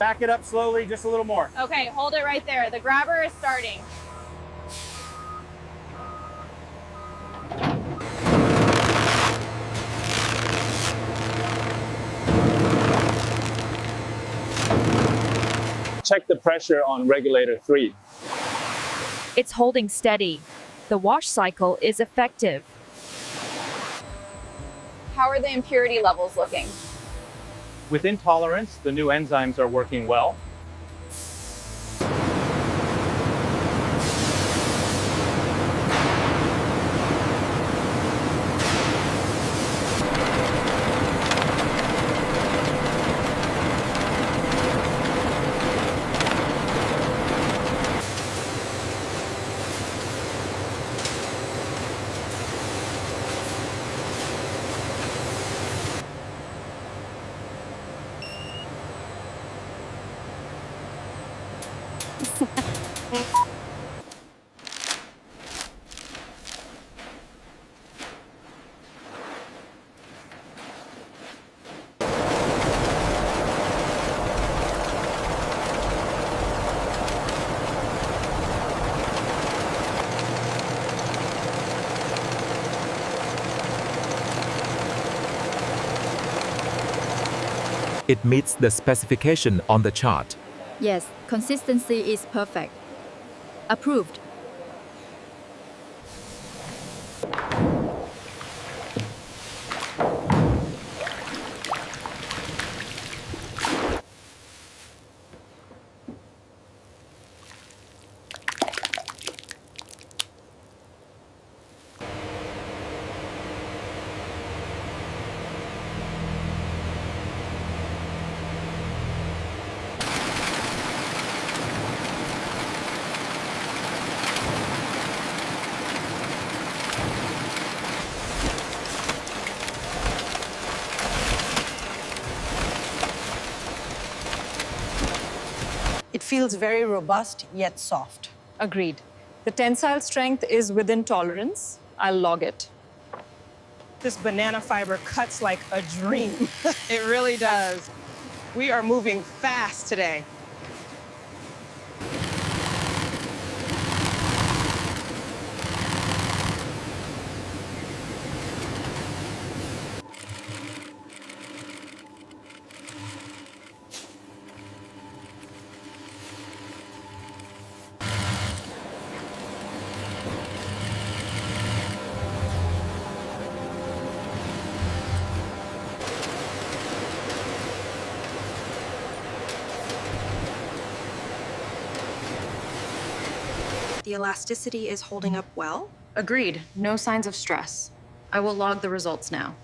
Back it up slowly, just a little more. Okay, hold it right there. The grabber is starting. Check the pressure on regulator 3. It's holding steady. The wash cycle is effective. How are the impurity levels looking? Within tolerance, the new enzymes are working well. It meets the specification on the chart. Yes, consistency is perfect. Approved. It feels very robust, yet soft. Agreed. The tensile strength is within tolerance. I'll log it. This banana fiber cuts like a dream. It really does. We are moving fast today. The elasticity is holding up well. Agreed. No signs of stress. I will log the results now.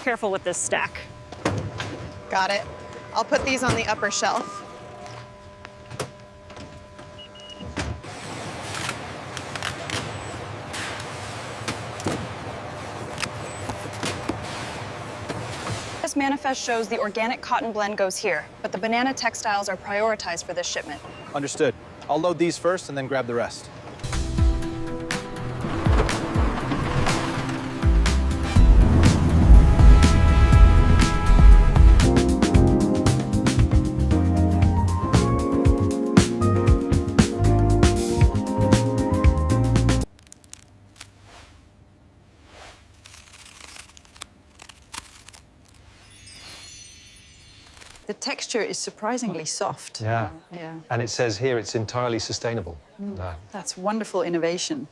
Careful with this stack. Got it. I'll put these on the upper shelf. This manifest shows the organic cotton blend goes here, but the banana textiles are prioritized for this shipment. Understood. I'll load these first and then grab the rest. The texture is surprisingly soft. Yeah. Yeah. And it says here it's entirely sustainable. No. That's wonderful innovation.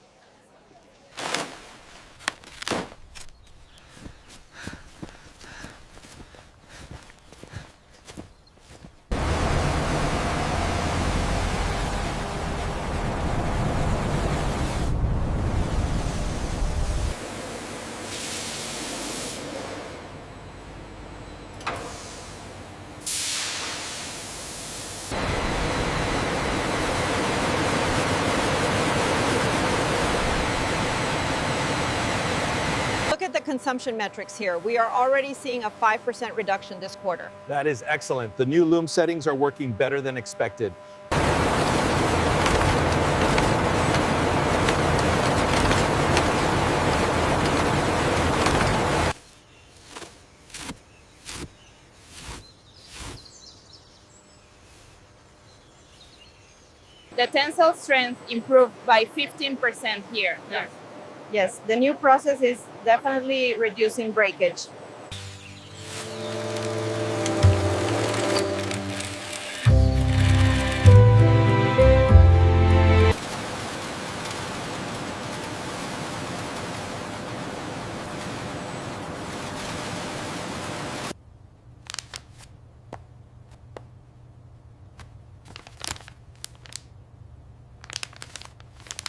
consumption metrics here. We are already seeing a 5% reduction this quarter. That is excellent. The new loom settings are working better than expected. The tensile strength improved by 15% here. Yes, the new process is definitely reducing breakage.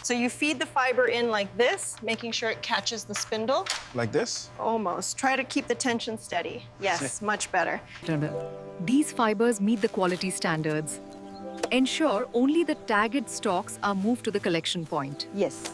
So you feed the fiber in like this, making sure it catches the spindle. Like this? Almost. Try to keep the tension steady. Yes, much better. These fibers meet the quality standards. Ensure only the tagged stocks are moved to the collection point. Yes.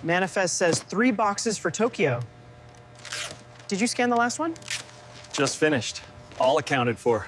Manifest says 3 boxes for Tokyo. Did you scan the last one? Just finished. All accounted for.